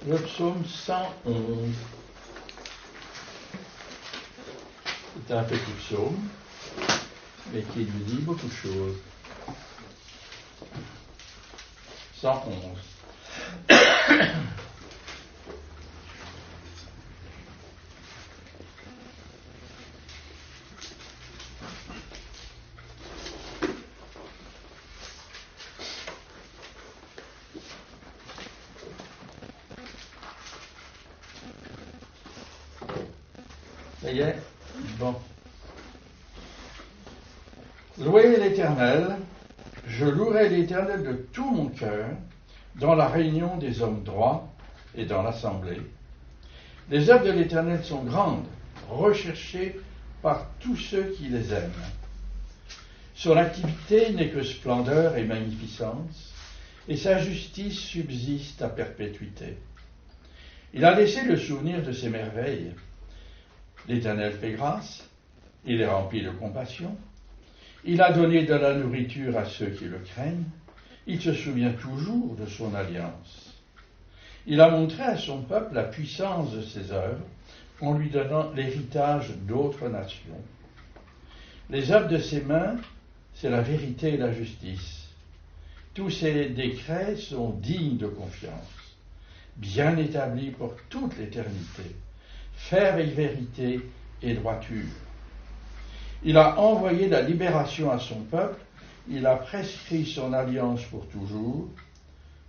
Le psaume 111. C'est un petit psaume, mais qui nous dit beaucoup de choses. 111. Ça y est? Bon. Louez l'Éternel, je louerai l'Éternel de tout mon cœur, dans la réunion des hommes droits et dans l'assemblée. Les œuvres de l'Éternel sont grandes, recherchées par tous ceux qui les aiment. Son activité n'est que splendeur et magnificence, et sa justice subsiste à perpétuité. Il a laissé le souvenir de ses merveilles. L'Éternel fait grâce, il est rempli de compassion, il a donné de la nourriture à ceux qui le craignent, il se souvient toujours de son alliance. Il a montré à son peuple la puissance de ses œuvres, en lui donnant l'héritage d'autres nations. Les œuvres de ses mains, c'est la vérité et la justice. Tous ses décrets sont dignes de confiance, bien établis pour toute l'éternité. Faire avec vérité et droiture. Il a envoyé la libération à son peuple, il a prescrit son alliance pour toujours,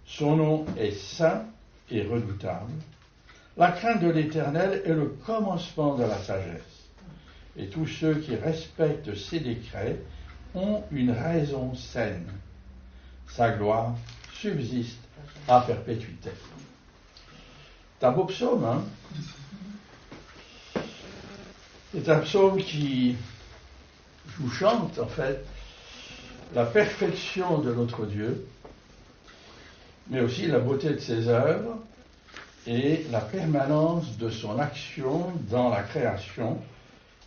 son nom est saint et redoutable. La crainte de l'Éternel est le commencement de la sagesse, et tous ceux qui respectent ses décrets ont une raison saine. Sa gloire subsiste à perpétuité. C'est un beau psaume, hein? C'est un psaume qui nous chante, en fait, la perfection de notre Dieu, mais aussi la beauté de ses œuvres et la permanence de son action dans la création,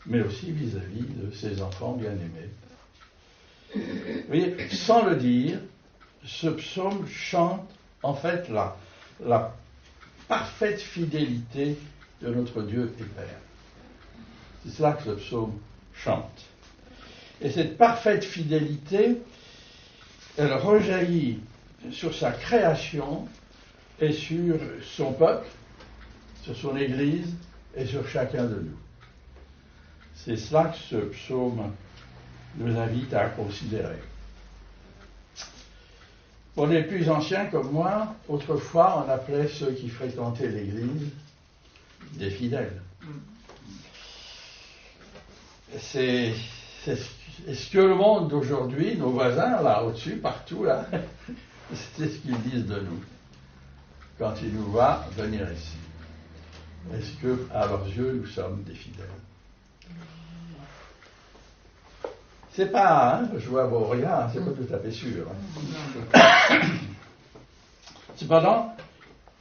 mais aussi vis-à-vis de ses enfants bien-aimés. Vous voyez, sans le dire, ce psaume chante, en fait, la parfaite fidélité de notre Dieu et Père. C'est cela que ce psaume chante. Et cette parfaite fidélité, elle rejaillit sur sa création et sur son peuple, sur son Église et sur chacun de nous. C'est cela que ce psaume nous invite à considérer. Pour les plus anciens comme moi, autrefois on appelait ceux qui fréquentaient l'Église des fidèles. C'est ce que le monde d'aujourd'hui, nos voisins là au-dessus, partout là, c'est ce qu'ils disent de nous quand ils nous voient venir ici. Est-ce que à leurs yeux nous sommes des fidèles? C'est pas, hein, je vois vos regards, c'est pas tout à fait sûr. Hein. Cependant,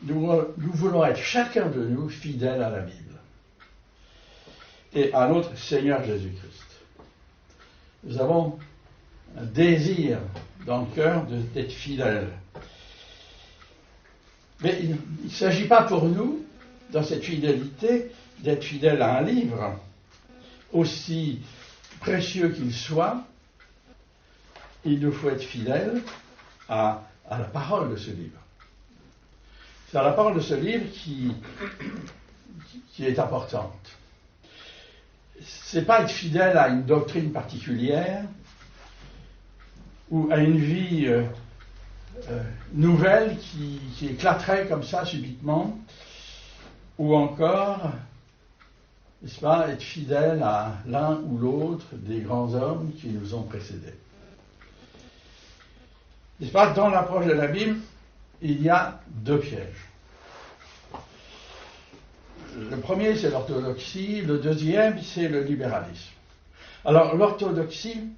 nous voulons être chacun de nous fidèles à la Bible et à notre Seigneur Jésus-Christ. Nous avons un désir dans le cœur d'être fidèles. Mais il ne s'agit pas pour nous, dans cette fidélité, d'être fidèles à un livre, aussi précieux qu'il soit. Il nous faut être fidèles à la parole de ce livre. C'est la parole de ce livre qui est importante. C'est pas être fidèle à une doctrine particulière ou à une vie nouvelle qui éclaterait comme ça subitement, ou encore, n'est-ce pas, être fidèle à l'un ou l'autre des grands hommes qui nous ont précédés. N'est-ce pas, dans l'approche de la Bible, il y a deux pièges. Le premier, c'est l'orthodoxie. Le deuxième, c'est le libéralisme. Alors, l'orthodoxie,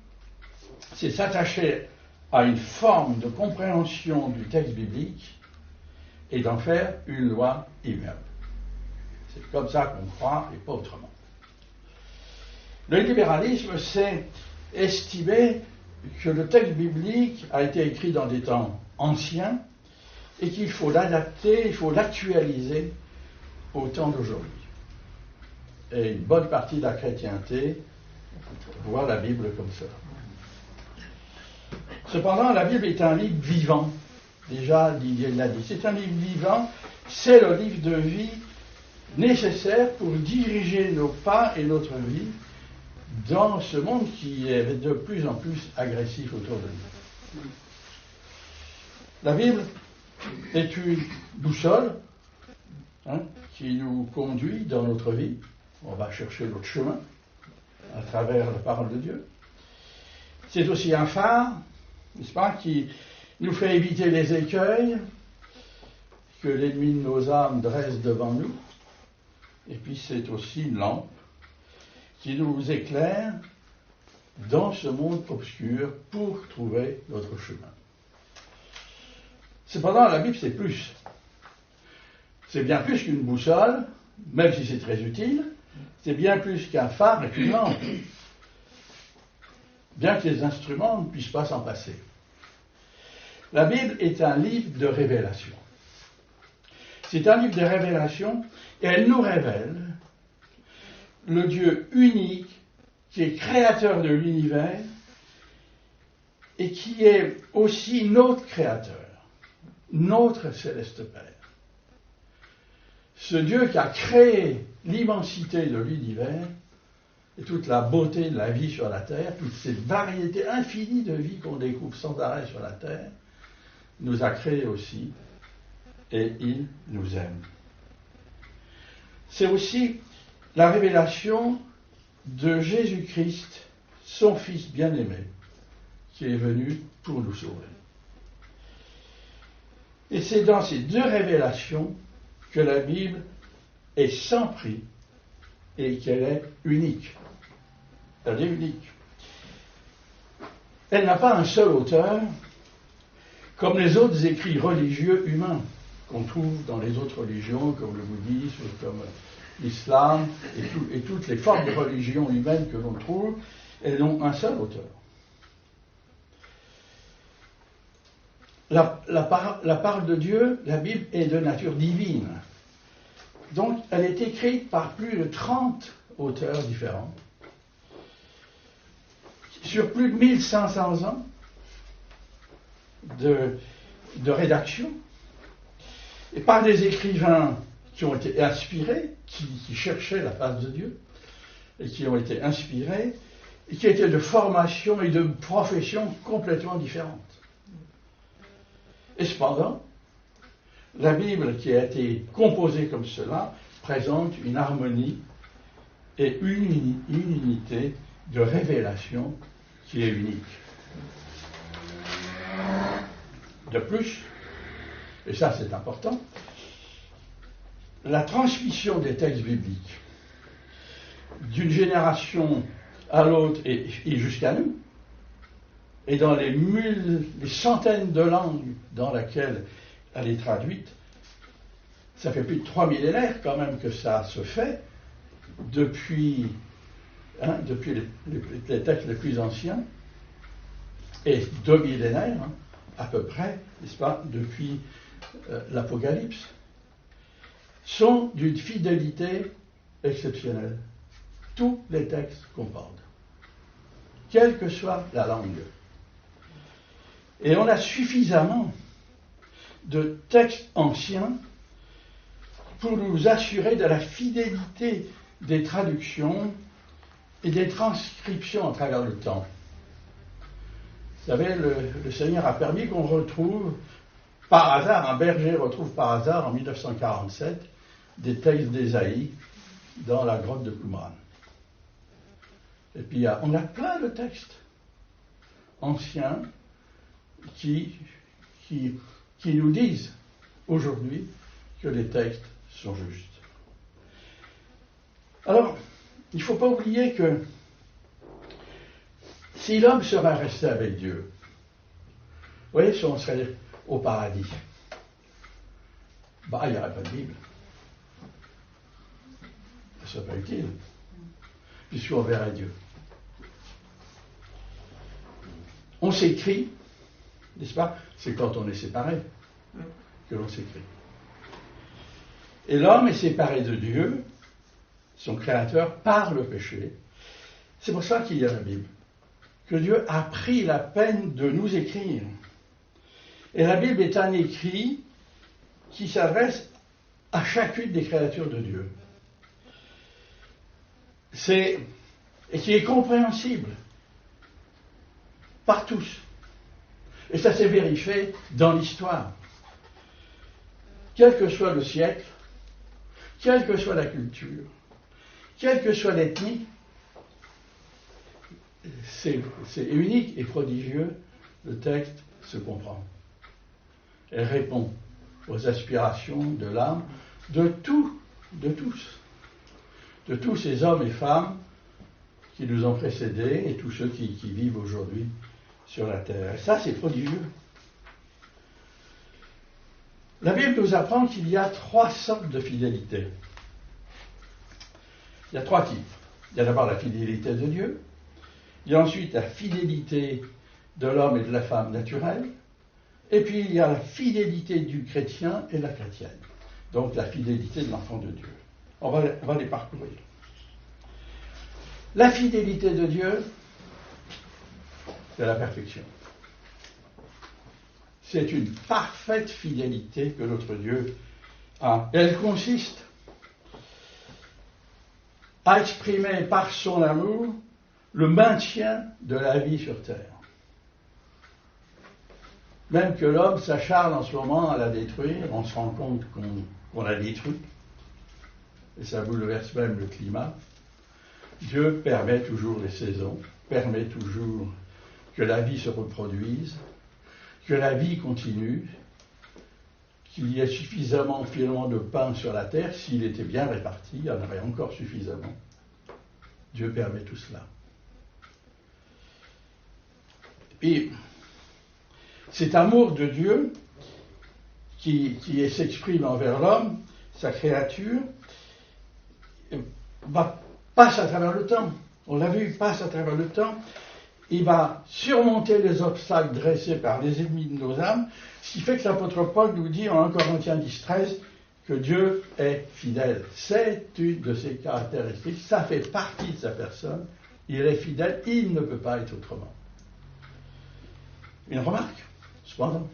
c'est s'attacher à une forme de compréhension du texte biblique et d'en faire une loi immuable. C'est comme ça qu'on croit et pas autrement. Le libéralisme, c'est estimer que le texte biblique a été écrit dans des temps anciens et qu'il faut l'adapter, il faut l'actualiser au temps d'aujourd'hui. Et une bonne partie de la chrétienté voit la Bible comme ça. Cependant, la Bible est un livre vivant. Déjà, Didier l'a dit. C'est un livre vivant, c'est le livre de vie nécessaire pour diriger nos pas et notre vie dans ce monde qui est de plus en plus agressif autour de nous. La Bible est une boussole qui nous conduit dans notre vie. On va chercher notre chemin à travers la parole de Dieu. C'est aussi un phare, n'est-ce pas, qui nous fait éviter les écueils que l'ennemi de nos âmes dresse devant nous. Et puis c'est aussi une lampe qui nous éclaire dans ce monde obscur pour trouver notre chemin. Cependant, la Bible, c'est plus. C'est bien plus qu'une boussole, même si c'est très utile. C'est bien plus qu'un phare et qu'une lampe. Bien que les instruments ne puissent pas s'en passer. La Bible est un livre de révélation. C'est un livre de révélation et elle nous révèle le Dieu unique qui est créateur de l'univers et qui est aussi notre créateur, notre céleste Père. Ce Dieu qui a créé l'immensité de l'univers et toute la beauté de la vie sur la terre, toute cette variété infinie de vie qu'on découvre sans arrêt sur la terre, nous a créés aussi et il nous aime. C'est aussi la révélation de Jésus-Christ, son Fils bien-aimé, qui est venu pour nous sauver. Et c'est dans ces deux révélations que la Bible est sans prix et qu'elle est unique. Elle est unique. Elle n'a pas un seul auteur, comme les autres écrits religieux humains qu'on trouve dans les autres religions, comme le bouddhisme, comme l'islam, et toutes les formes de religion humaine que l'on trouve, elles ont un seul auteur. La parole de Dieu, la Bible, est de nature divine. Donc, elle est écrite par plus de 30 auteurs différents, sur plus de 1500 ans de rédaction, et par des écrivains qui ont été inspirés, qui cherchaient la face de Dieu, et qui ont été inspirés, et qui étaient de formation et de profession complètement différentes. Et cependant, la Bible qui a été composée comme cela présente une harmonie et une unité de révélation qui est unique. De plus, et ça c'est important, la transmission des textes bibliques d'une génération à l'autre et jusqu'à nous, et dans les centaines de langues dans lesquelles elle est traduite, ça fait plus de 3 millénaires quand même que ça se fait, depuis les textes les plus anciens, et 2 millénaires, à peu près, n'est-ce pas, depuis l'Apocalypse, sont d'une fidélité exceptionnelle. Tous les textes concordent, quelle que soit la langue. Et on a suffisamment de textes anciens pour nous assurer de la fidélité des traductions et des transcriptions à travers le temps. Vous savez, le Seigneur a permis qu'on retrouve, par hasard, un berger retrouve par hasard en 1947 des textes d'Ésaïe dans la grotte de Qumran. Et puis on a plein de textes anciens qui nous disent aujourd'hui que les textes sont justes. Alors, il ne faut pas oublier que si l'homme serait resté avec Dieu, vous voyez, si on serait au paradis, il n'y aurait pas de Bible. Ça ne serait pas utile, puisqu'on verrait Dieu. On s'écrit, n'est-ce pas? C'est quand on est séparé que l'on s'écrit. Et l'homme est séparé de Dieu, son créateur, par le péché. C'est pour ça qu'il y a la Bible. Que Dieu a pris la peine de nous écrire. Et la Bible est un écrit qui s'adresse à chacune des créatures de Dieu. Et qui est compréhensible par tous. Et ça s'est vérifié dans l'histoire. Quel que soit le siècle, quelle que soit la culture, quelle que soit l'ethnie, c'est unique et prodigieux, le texte se comprend. Elle répond aux aspirations de l'âme de tous ces hommes et femmes qui nous ont précédés et tous ceux qui vivent aujourd'hui sur la terre. Et ça, c'est prodigieux. La Bible nous apprend qu'il y a 3 sortes de fidélité. Il y a 3 types. Il y a d'abord la fidélité de Dieu. Il y a ensuite la fidélité de l'homme et de la femme naturelle. Et puis il y a la fidélité du chrétien et de la chrétienne. Donc la fidélité de l'enfant de Dieu. On va les parcourir. La fidélité de Dieu, c'est la perfection. C'est une parfaite fidélité que notre Dieu a. Et elle consiste à exprimer par son amour le maintien de la vie sur terre. Même que l'homme s'acharne en ce moment à la détruire, on se rend compte qu'on la détruit, et ça bouleverse même le climat. Dieu permet toujours les saisons, permet toujours que la vie se reproduise, que la vie continue, qu'il y ait suffisamment finalement de pain sur la terre. S'il était bien réparti, il y en aurait encore suffisamment. Dieu permet tout cela. Et cet amour de Dieu qui s'exprime envers l'homme, sa créature, passe à travers le temps. On l'a vu, il passe à travers le temps. Il va surmonter les obstacles dressés par les ennemis de nos âmes, ce qui fait que l'apôtre Paul nous dit en 1 Corinthiens 10:13 que Dieu est fidèle. C'est une de ses caractéristiques, ça fait partie de sa personne. Il est fidèle, il ne peut pas être autrement. Une remarque, cependant,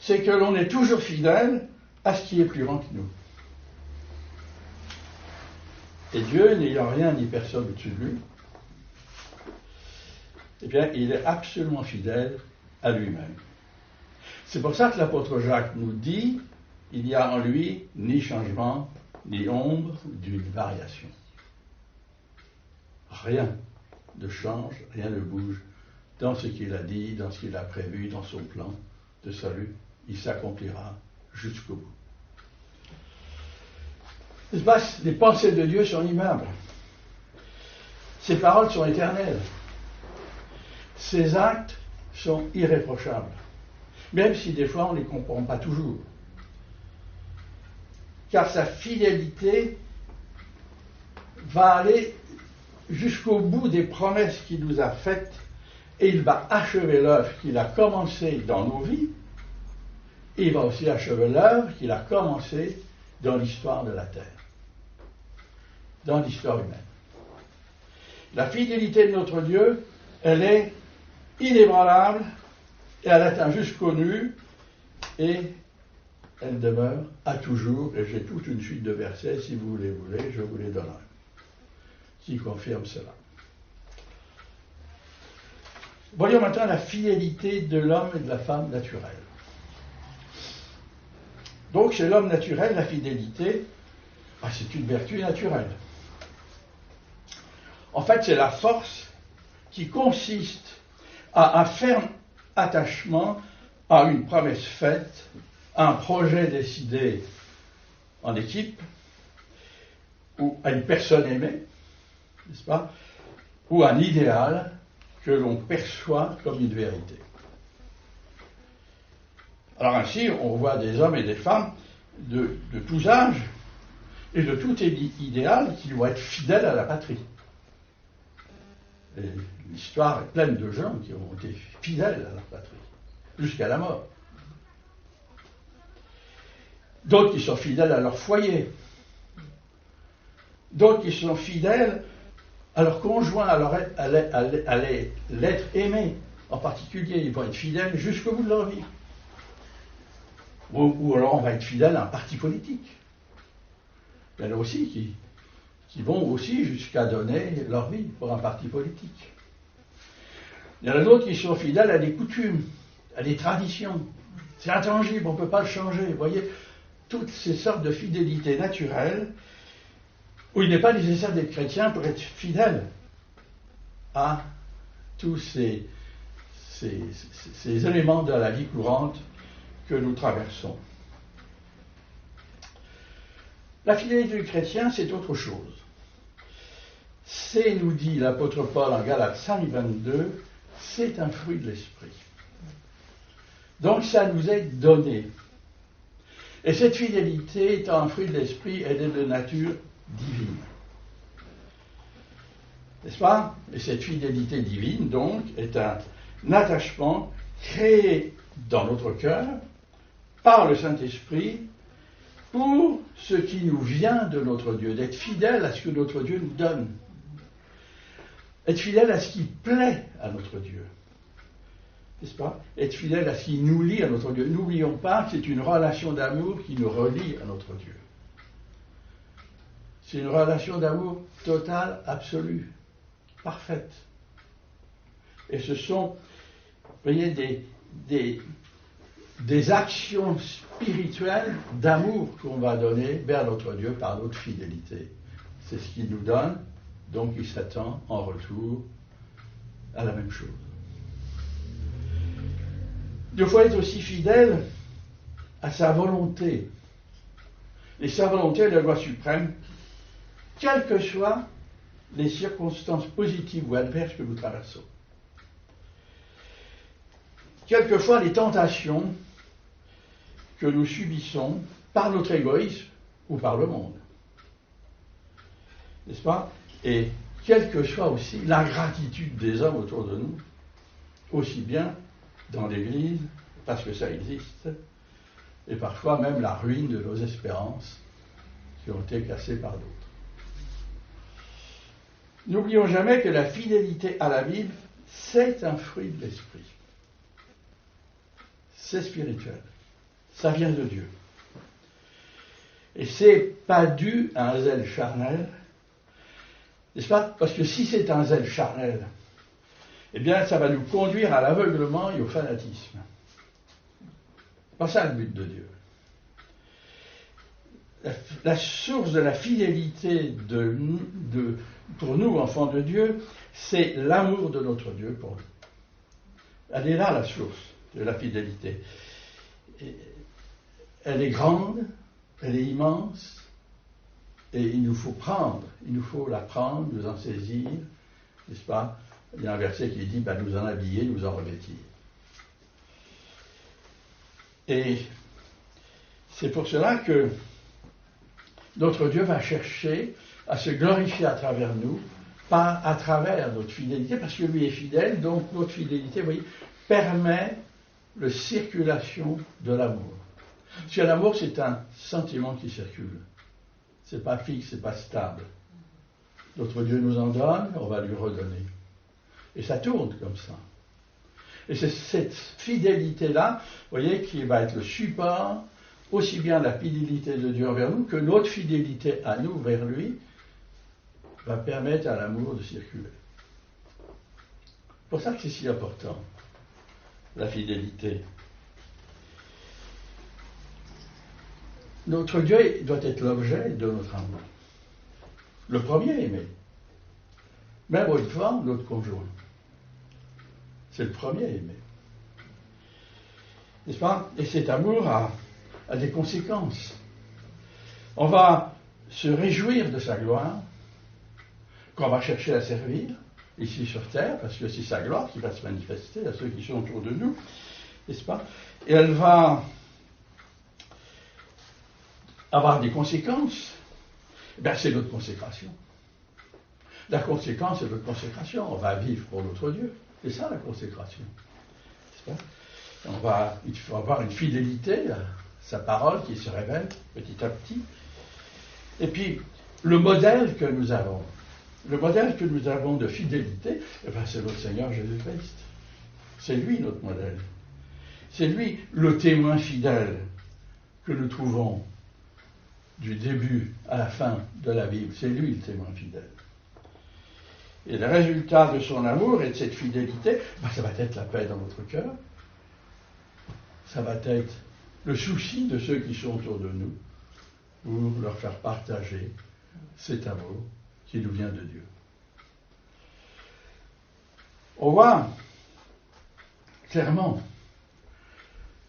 c'est que l'on est toujours fidèle à ce qui est plus grand que nous. Et Dieu, n'ayant rien ni personne au-dessus de lui, eh bien, il est absolument fidèle à lui-même. C'est pour ça que l'apôtre Jacques nous dit, il n'y a en lui ni changement, ni ombre d'une variation. Rien ne change, rien ne bouge dans ce qu'il a dit, dans ce qu'il a prévu, dans son plan de salut. Il s'accomplira jusqu'au bout. Les pensées de Dieu sont immuables. Ses paroles sont éternelles. Ses actes sont irréprochables. Même si des fois on ne les comprend pas toujours. Car sa fidélité va aller jusqu'au bout des promesses qu'il nous a faites et il va achever l'œuvre qu'il a commencée dans nos vies et il va aussi achever l'œuvre qu'il a commencée dans l'histoire de la terre, dans l'histoire humaine. La fidélité de notre Dieu, elle est inébranlable et elle atteint jusqu'au nu et elle demeure à toujours. Et j'ai toute une suite de versets, si vous les voulez, je vous les donnerai, qui confirment cela. Voyons maintenant la fidélité de l'homme et de la femme naturelle. Donc chez l'homme naturel, la fidélité, c'est une vertu naturelle. En fait, c'est la force qui consiste à un ferme attachement à une promesse faite, à un projet décidé en équipe, ou à une personne aimée, n'est-ce pas, ou un idéal que l'on perçoit comme une vérité. Alors ainsi, on voit des hommes et des femmes de tous âges et de tout idéal qui vont être fidèles à la patrie. Et l'histoire est pleine de gens qui ont été fidèles à la patrie, jusqu'à la mort. D'autres qui sont fidèles à leur foyer. D'autres qui sont fidèles à leur conjoint, à l'être aimé. En particulier, ils vont être fidèles jusqu'au bout de leur vie. Ou alors on va être fidèle à un parti politique. Il y en a aussi qui vont aussi jusqu'à donner leur vie pour un parti politique. Il y en a d'autres qui sont fidèles à des coutumes, à des traditions. C'est intangible, on ne peut pas le changer. Vous voyez, toutes ces sortes de fidélités naturelles, où il n'est pas nécessaire d'être chrétien pour être fidèle à tous ces éléments de la vie courante que nous traversons. La fidélité du chrétien, c'est autre chose. C'est, nous dit l'apôtre Paul en Galates 5:22, c'est un fruit de l'esprit. Donc ça nous est donné. Et cette fidélité, étant un fruit de l'esprit, elle est de nature divine. N'est-ce pas? Et cette fidélité divine, donc, est un attachement créé dans notre cœur par le Saint-Esprit pour ce qui nous vient de notre Dieu, d'être fidèle à ce que notre Dieu nous donne. Être fidèle à ce qui plaît à notre Dieu. N'est-ce pas? Être fidèle à ce qui nous lie à notre Dieu. N'oublions pas que c'est une relation d'amour qui nous relie à notre Dieu. C'est une relation d'amour totale, absolue, parfaite. Et ce sont, vous voyez, des actions spirituelles d'amour qu'on va donner vers notre Dieu par notre fidélité. C'est ce qu'il nous donne, donc il s'attend en retour à la même chose. Il faut être aussi fidèle à sa volonté. Et sa volonté est la loi suprême, quelles que soient les circonstances positives ou adverses que nous traversons. Quelquefois, les tentations que nous subissons par notre égoïsme ou par le monde. N'est-ce pas? Et quelle que soit aussi l'ingratitude des hommes autour de nous, aussi bien dans l'Église, parce que ça existe, et parfois même la ruine de nos espérances qui ont été cassées par d'autres. N'oublions jamais que la fidélité à la Bible, c'est un fruit de l'esprit. C'est spirituel. Ça vient de Dieu. Et c'est pas dû à un zèle charnel, n'est-ce pas? Parce que si c'est un zèle charnel, eh bien, ça va nous conduire à l'aveuglement et au fanatisme. C'est pas ça le but de Dieu. La source de la fidélité pour nous, enfants de Dieu, c'est l'amour de notre Dieu pour nous. Elle est là, la source de la fidélité. Elle est grande, elle est immense, et il nous faut la prendre, nous en saisir, n'est-ce pas? Il y a un verset qui dit, nous en habiller, nous en revêtir. Et c'est pour cela que notre Dieu va chercher à se glorifier à travers nous, à travers notre fidélité, parce que lui est fidèle, donc notre fidélité, vous voyez, permet la circulation de l'amour. Parce que l'amour, c'est un sentiment qui circule. C'est pas fixe, c'est pas stable. Notre Dieu nous en donne, on va lui redonner. Et ça tourne comme ça. Et c'est cette fidélité-là, vous voyez, qui va être le support aussi bien de la fidélité de Dieu envers nous que notre fidélité à nous vers lui va permettre à l'amour de circuler. C'est pour ça que c'est si important, la fidélité. Notre Dieu doit être l'objet de notre amour. Le premier aimé. Même autrefois, notre conjoint. C'est le premier aimé. N'est-ce pas? Et cet amour a des conséquences. On va se réjouir de sa gloire, qu'on va chercher à servir, ici sur terre, parce que c'est sa gloire qui va se manifester à ceux qui sont autour de nous, n'est-ce pas? Et elle va avoir des conséquences. C'est notre consécration. La conséquence, c'est notre consécration. On va vivre pour notre Dieu. C'est ça la consécration. N'est-ce pas? Il faut avoir une fidélité à sa parole qui se révèle petit à petit. Et puis, le modèle que nous avons de fidélité, c'est notre Seigneur Jésus-Christ. C'est lui notre modèle. C'est lui le témoin fidèle que nous trouvons du début à la fin de la Bible. C'est lui le témoin fidèle. Et le résultat de son amour et de cette fidélité, ça va être la paix dans notre cœur. Ça va être le souci de ceux qui sont autour de nous pour leur faire partager cet amour qui nous vient de Dieu. On voit clairement,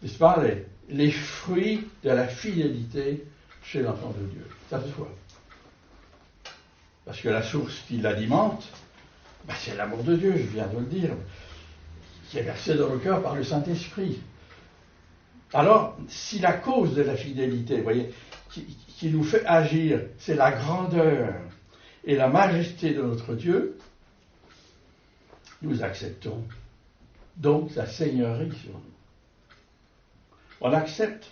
n'est-ce pas, les fruits de la fidélité chez l'enfant de Dieu. Ça se voit. Parce que la source qui l'alimente, c'est l'amour de Dieu, je viens de le dire, qui est versé dans le cœur par le Saint-Esprit. Alors, si la cause de la fidélité, vous voyez, qui nous fait agir, c'est la grandeur et la majesté de notre Dieu, nous acceptons donc sa seigneurie sur nous. On accepte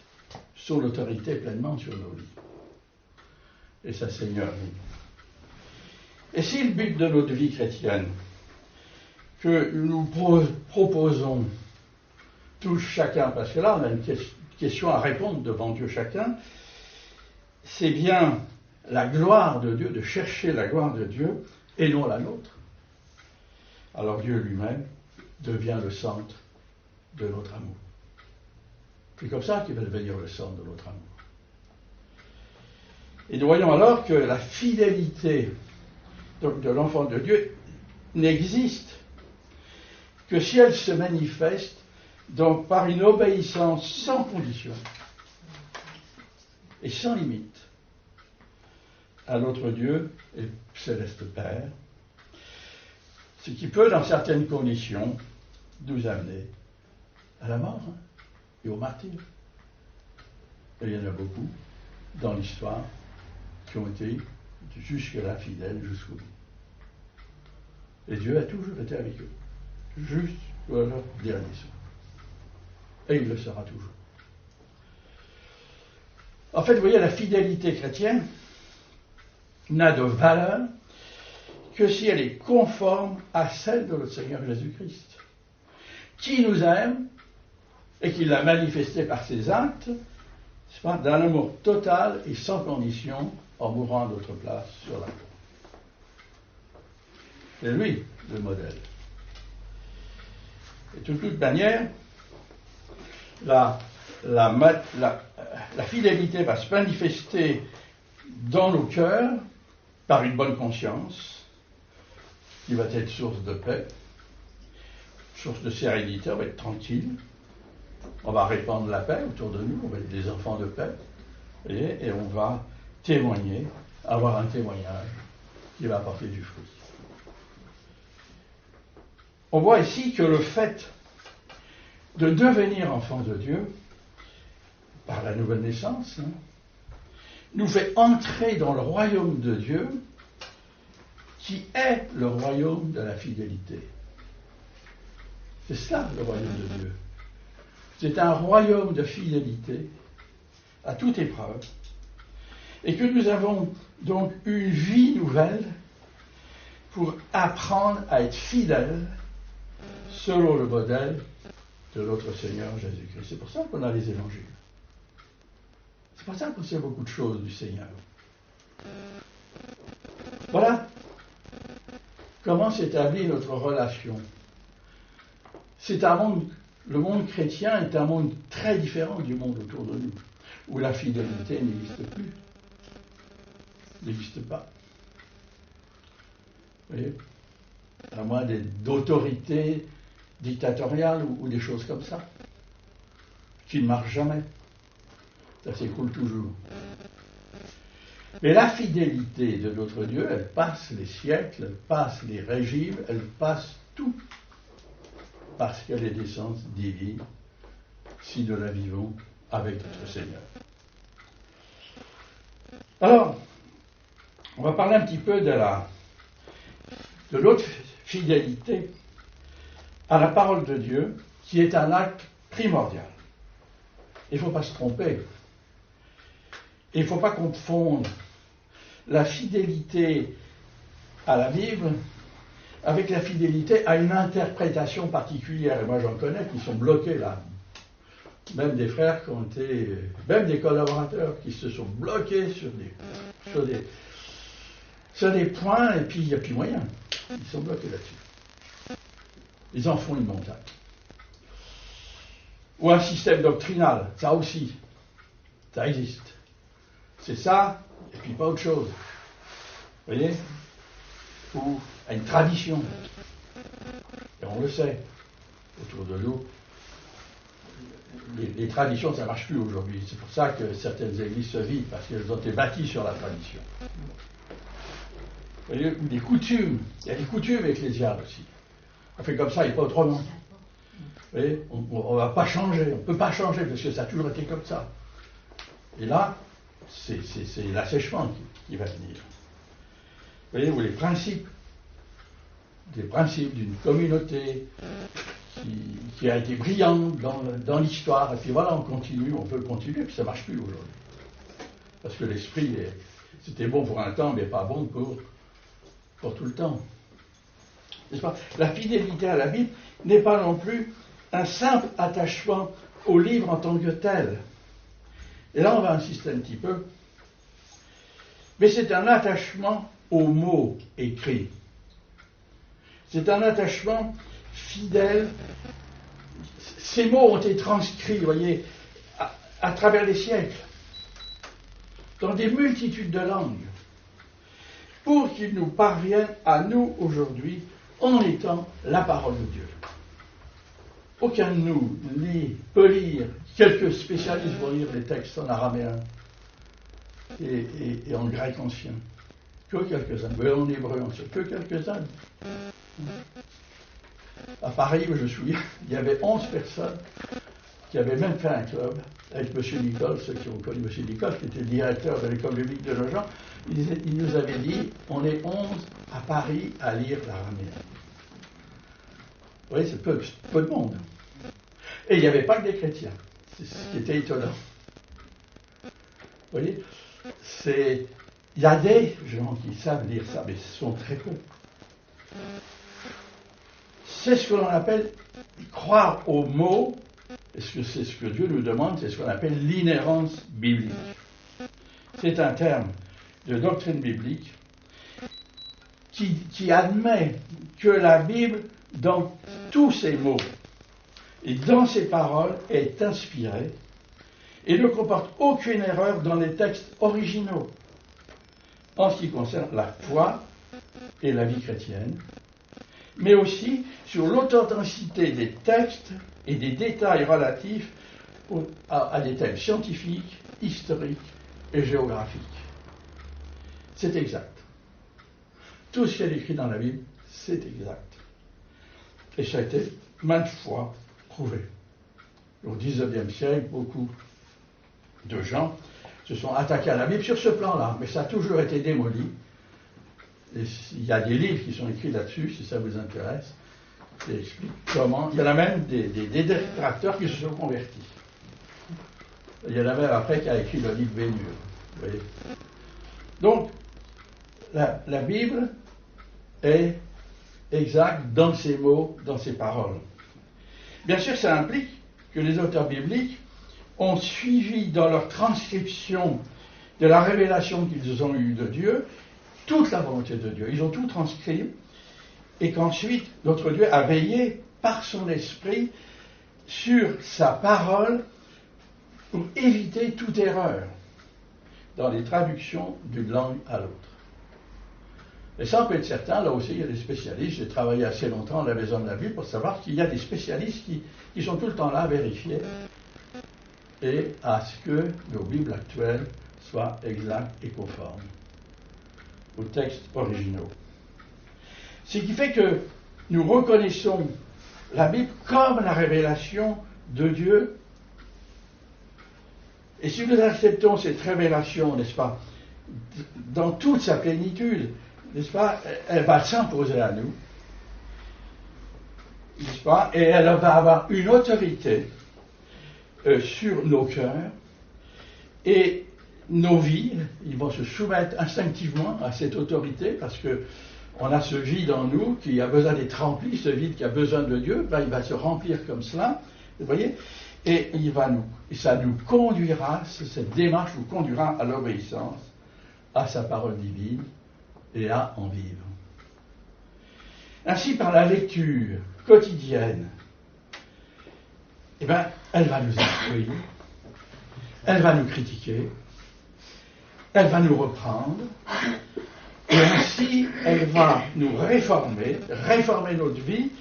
son autorité pleinement sur nos vies et sa seigneurie. Et si le but de notre vie chrétienne, que nous proposons tous chacun, parce que là on a une question à répondre devant Dieu chacun, c'est bien la gloire de Dieu, de chercher la gloire de Dieu et non la nôtre. Alors Dieu lui-même devient le centre de notre amour. C'est comme ça qu'il va devenir le centre de notre amour. Et nous voyons alors que la fidélité donc, de l'enfant de Dieu n'existe que si elle se manifeste donc par une obéissance sans condition et sans limite à notre Dieu et céleste Père, ce qui peut, dans certaines conditions, nous amener à la mort et au martyre. Et il y en a beaucoup dans l'histoire qui ont été jusque-là fidèles jusqu'au bout. Et Dieu a toujours été avec eux, jusqu'à leur dernier souffle. Et il le sera toujours. En fait, vous voyez, la fidélité chrétienne n'a de valeur que si elle est conforme à celle de notre Seigneur Jésus-Christ, qui nous aime et qui l'a manifesté par ses actes, d'un amour total et sans condition, en mourant à notre place sur la croix. C'est lui le modèle. Et de toute manière, la fidélité va se manifester dans nos cœurs par une bonne conscience, qui va être source de paix, source de sérénité, on va être tranquille, on va répandre la paix autour de nous, on va être des enfants de paix, et on va témoigner, avoir un témoignage qui va apporter du fruit. On voit ici que le fait de devenir enfant de Dieu, par la nouvelle naissance, nous fait entrer dans le royaume de Dieu, qui est le royaume de la fidélité. C'est ça le royaume de Dieu. C'est un royaume de fidélité à toute épreuve, et que nous avons donc une vie nouvelle pour apprendre à être fidèles selon le modèle de notre Seigneur Jésus-Christ. C'est pour ça qu'on a les évangiles. C'est pour ça qu'on sait beaucoup de choses du Seigneur. Voilà comment s'établit notre relation. Le monde chrétien est un monde très différent du monde autour de nous, où la fidélité n'existe plus, n'existe pas. Vous voyez, à moins d'autorités dictatoriales ou des choses comme ça, qui ne marchent jamais. Ça s'écoule toujours. Mais la fidélité de notre Dieu, elle passe les siècles, elle passe les régimes, elle passe tout. Parce qu'elle est d'essence divine, si nous la vivons avec notre Seigneur. Alors, on va parler un petit peu de l'autre fidélité à la parole de Dieu, qui est un acte primordial. Il ne faut pas se tromper. il ne faut pas confondre la fidélité à la Bible avec la fidélité à une interprétation particulière. Et moi, j'en connais qui sont bloqués là. Même des frères qui ont été, même des collaborateurs qui se sont bloqués sur des points, et puis il n'y a plus moyen. Ils sont bloqués là-dessus. Ils en font une montagne. Ou un système doctrinal, ça aussi, ça existe. C'est ça, et puis pas autre chose. Vous voyez? Ou une tradition. Et on le sait, autour de nous. Les traditions, ça ne marche plus aujourd'hui. C'est pour ça que certaines églises se vident, parce qu'elles ont été bâties sur la tradition. Vous voyez, des coutumes. Il y a des coutumes ecclésiales aussi. On fait comme ça et pas autrement. Vous voyez, on ne va pas changer, on ne peut pas changer, parce que ça a toujours été comme ça. Et là, c'est l'assèchement qui va venir. Vous voyez, ou les principes. Des principes d'une communauté qui a été brillante dans l'histoire, et puis voilà, on continue, on peut continuer, puis ça ne marche plus aujourd'hui. Parce que l'esprit, c'était bon pour un temps, mais pas bon pour tout le temps. N'est-ce pas? La fidélité à la Bible n'est pas non plus un simple attachement au livre en tant que tel. Et là, on va insister un petit peu. Mais c'est un attachement aux mots écrits. C'est un attachement fidèle. Ces mots ont été transcrits, vous voyez, à travers les siècles, dans des multitudes de langues, pour qu'ils nous parviennent à nous aujourd'hui en étant la parole de Dieu. Aucun de nous peut lire, quelques spécialistes vont lire les textes en araméen et en grec ancien. Que quelques-uns, mais en hébreu ancien, que quelques-uns. À Paris, je me souviens, il y avait 11 personnes qui avaient même fait un club avec M. Nicole, ceux qui ont connu M. Nicole, qui était le directeur de l'école biblique de Nogent. Il nous avait dit, on est 11 à Paris à lire l'araméen. Vous voyez, c'est peu de monde. Et il n'y avait pas que des chrétiens. C'est ce qui était étonnant. Vous voyez, il y a des gens qui savent lire ça, mais ce sont très peu. C'est ce que l'on appelle croire aux mots, et c'est ce que Dieu nous demande, c'est ce qu'on appelle l'inhérence biblique. C'est un terme de doctrine biblique qui admet que la Bible, dans tous ses mots et dans ses paroles, est inspirée et ne comporte aucune erreur dans les textes originaux en ce qui concerne la foi et la vie chrétienne, mais aussi sur l'authenticité des textes et des détails relatifs à des thèmes scientifiques, historiques et géographiques. C'est exact. Tout ce qui est écrit dans la Bible, c'est exact. Et ça a été maintes fois prouvé. Au XIXe siècle, beaucoup de gens se sont attaqués à la Bible sur ce plan-là, mais ça a toujours été démoli. Et il y a des livres qui sont écrits là-dessus, si ça vous intéresse, qui expliquent comment. Il y en a même des détracteurs qui se sont convertis. Il y en a même après qui a écrit le livre Bénure. Vous voyez. Donc, la Bible est exacte dans ses mots, dans ses paroles. Bien sûr, ça implique que les auteurs bibliques ont suivi dans leur transcription de la révélation qu'ils ont eue de Dieu toute la volonté de Dieu. Ils ont tout transcrit et qu'ensuite notre Dieu a veillé par son esprit sur sa parole pour éviter toute erreur dans les traductions d'une langue à l'autre. Et ça, on peut être certain, là aussi, il y a des spécialistes. J'ai travaillé assez longtemps à la Maison de la Bible pour savoir qu'il y a des spécialistes qui sont tout le temps là à vérifier et à ce que nos Bibles actuelles soient exactes et conformes aux textes originaux. Ce qui fait que nous reconnaissons la Bible comme la révélation de Dieu. Et si nous acceptons cette révélation, n'est-ce pas, dans toute sa plénitude, n'est-ce pas, elle va s'imposer à nous, n'est-ce pas, et elle va avoir une autorité sur nos cœurs, et nos vies, ils vont se soumettre instinctivement à cette autorité parce que on a ce vide en nous qui a besoin d'être rempli, ce vide qui a besoin de Dieu, ben, il va se remplir comme cela, vous voyez, et ça nous conduira, cette démarche nous conduira à l'obéissance, à sa parole divine et à en vivre. Ainsi, par la lecture quotidienne, eh ben, elle va nous instruire, elle va nous critiquer, elle va nous reprendre, et ainsi elle va nous réformer notre vie,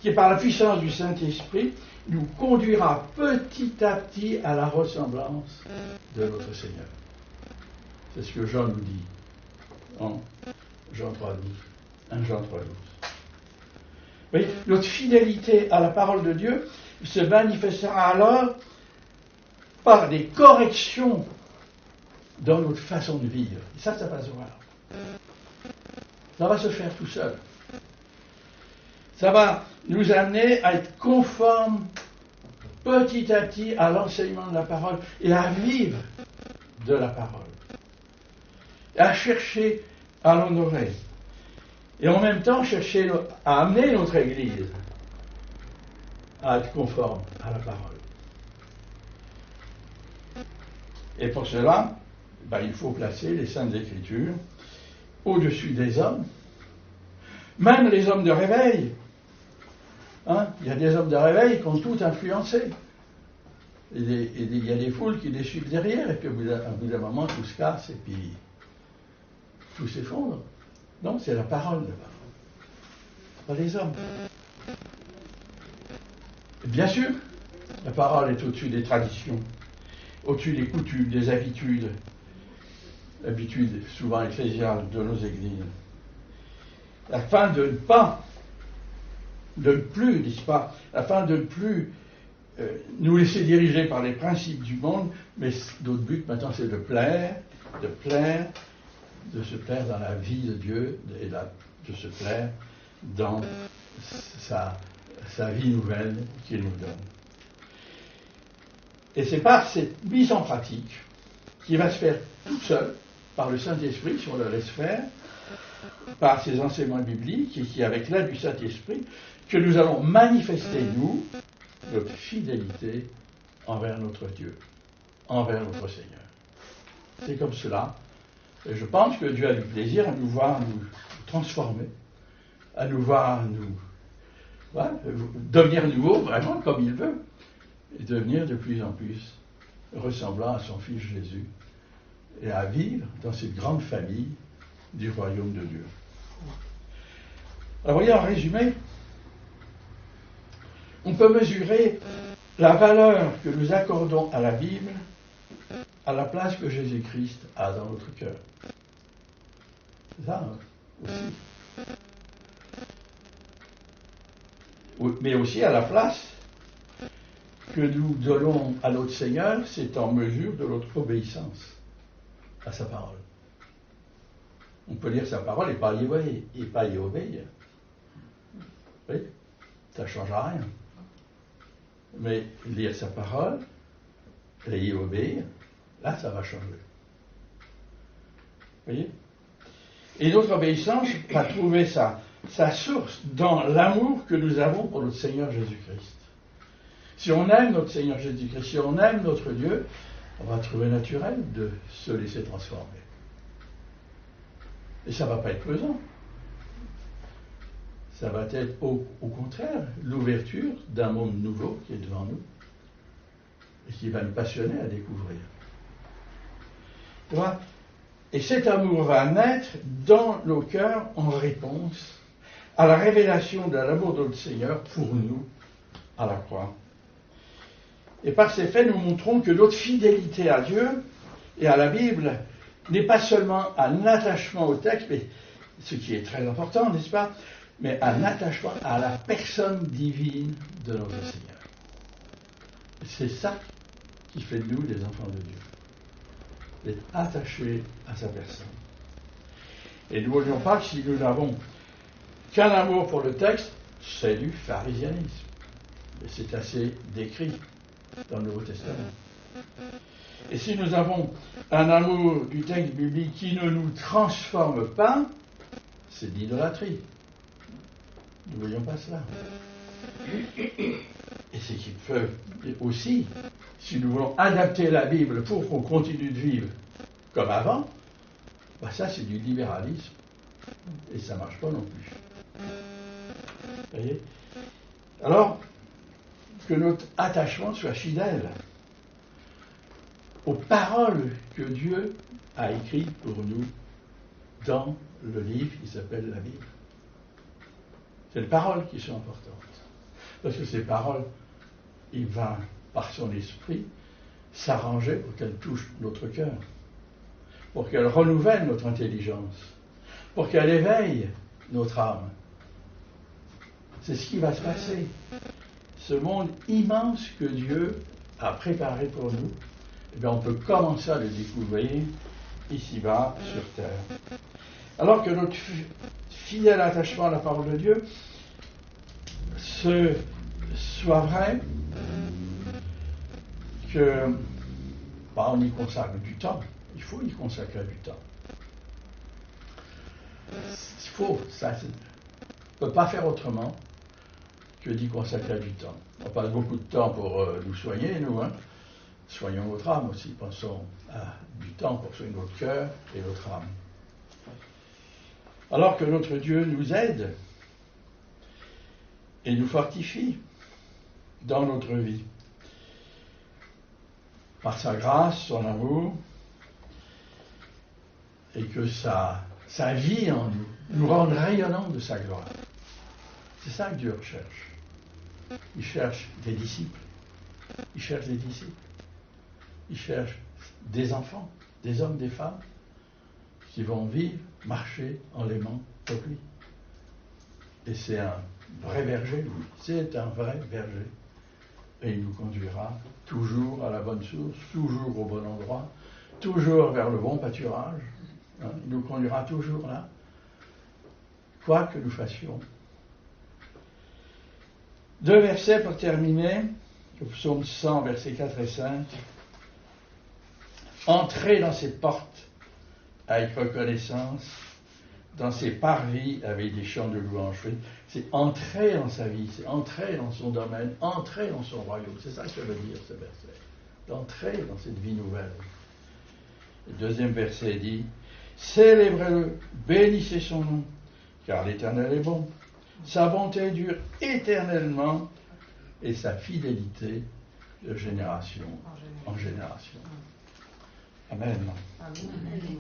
qui par la puissance du Saint-Esprit nous conduira petit à petit à la ressemblance de notre Seigneur. C'est ce que Jean nous dit en Jean 3, 12. 1 Jean 3, 12. Vous voyez, notre fidélité à la parole de Dieu se manifestera alors par des corrections dans notre façon de vivre. Et ça va se voir. Ça va se faire tout seul. Ça va nous amener à être conformes petit à petit à l'enseignement de la parole et à vivre de la parole. Et à chercher à l'honorer. Et en même temps, chercher à amener notre Église à être conforme à la parole. Et pour cela, il faut placer les Saintes Écritures au-dessus des hommes, même les hommes de réveil. Il y a des hommes de réveil qui ont tout influencé. Il y a des foules qui les suivent derrière, et puis au bout d'un moment, tout se casse, et puis tout s'effondre. Non, c'est la parole de pas les hommes. Et bien sûr, la parole est au-dessus des traditions, au-dessus des coutumes, des habitudes souvent ecclésiales de nos églises. Afin de ne plus nous laisser diriger par les principes du monde, mais notre but maintenant c'est de se plaire dans la vie de Dieu et de se plaire dans sa vie nouvelle qu'il nous donne. Et c'est par cette mise en pratique qui va se faire toute seule par le Saint-Esprit, si on le laisse faire, par ces enseignements bibliques, et qui, avec l'aide du Saint-Esprit, que nous allons manifester, nous, notre fidélité envers notre Dieu, envers notre Seigneur. C'est comme cela. Et je pense que Dieu a du plaisir à nous voir nous transformer, à nous voir devenir nouveau vraiment comme il veut, et devenir de plus en plus ressemblant à son Fils Jésus, et à vivre dans cette grande famille du royaume de Dieu. Alors voyez, en résumé, on peut mesurer la valeur que nous accordons à la Bible à la place que Jésus-Christ a dans notre cœur. C'est ça, aussi. Mais aussi à la place que nous donnons à notre Seigneur, c'est en mesure de notre obéissance à sa parole. On peut lire sa parole et pas y obéir. Oui, ça ne changera rien. Mais lire sa parole et y obéir, là, ça va changer. Vous voyez ? Et notre obéissance va trouver sa source dans l'amour que nous avons pour notre Seigneur Jésus-Christ. Si on aime notre Seigneur Jésus-Christ, si on aime notre Dieu, on va trouver naturel de se laisser transformer. Et ça ne va pas être pesant. Ça va être au contraire l'ouverture d'un monde nouveau qui est devant nous et qui va nous passionner à découvrir. Tu vois ? Et cet amour va naître dans nos cœurs en réponse à la révélation de l'amour de notre Seigneur pour nous à la croix. Et par ces faits, nous montrons que notre fidélité à Dieu et à la Bible n'est pas seulement un attachement au texte, mais ce qui est très important, n'est-ce pas ? Mais un attachement à la personne divine de notre Seigneur. C'est ça qui fait de nous des enfants de Dieu. D'être attachés à sa personne. Et nous n'oublions pas que si nous n'avons qu'un amour pour le texte, c'est du pharisianisme. Et c'est assez décrit dans le Nouveau Testament. Et si nous avons un amour du texte biblique qui ne nous transforme pas, c'est de l'idolâtrie. Nous ne voyons pas cela. Et c'est qu'il peut aussi, si nous voulons adapter la Bible pour qu'on continue de vivre comme avant, bah ça c'est du libéralisme. Et ça ne marche pas non plus. Vous voyez? Alors, que notre attachement soit fidèle aux paroles que Dieu a écrites pour nous dans le livre qui s'appelle la Bible. C'est les paroles qui sont importantes. Parce que ces paroles, il va, par son esprit, s'arranger pour qu'elles touchent notre cœur, pour qu'elles renouvellent notre intelligence, pour qu'elles éveillent notre âme. C'est ce qui va se passer. Ce monde immense que Dieu a préparé pour nous, eh bien, on peut commencer à le découvrir ici-bas sur terre. Alors que notre fidèle attachement à la parole de Dieu soit vrai, que on y consacre du temps. Il faut y consacrer du temps. Il faut, ça, on ne peut pas faire autrement que d'y consacrer du temps. On passe beaucoup de temps pour nous soigner, nous, hein. Soignons notre âme aussi, pensons à du temps pour soigner notre cœur et notre âme. Alors que notre Dieu nous aide et nous fortifie dans notre vie, par sa grâce, son amour, et que sa vie en nous rende rayonnants de sa gloire. C'est ça que Dieu recherche. Il cherche des disciples. Il cherche des disciples. Il cherche des enfants, des hommes, des femmes, qui vont vivre, marcher en l'aimant pour lui. Et c'est un vrai berger, lui. C'est un vrai berger. Et il nous conduira toujours à la bonne source, toujours au bon endroit, toujours vers le bon pâturage. Hein, il nous conduira toujours là, quoi que nous fassions. 2 versets pour terminer, au psaume 100, versets 4 et 5. Entrez dans ses portes avec reconnaissance, dans ses parvis avec des chants de louange. C'est entrer dans sa vie, c'est entrer dans son domaine, entrer dans son royaume. C'est ça que ça veut dire, ce verset. D'entrer dans cette vie nouvelle. Le 2e verset dit, célébrez-le, bénissez son nom, car l'Éternel est bon. Sa bonté dure éternellement et sa fidélité de génération en génération. Amen. Amen.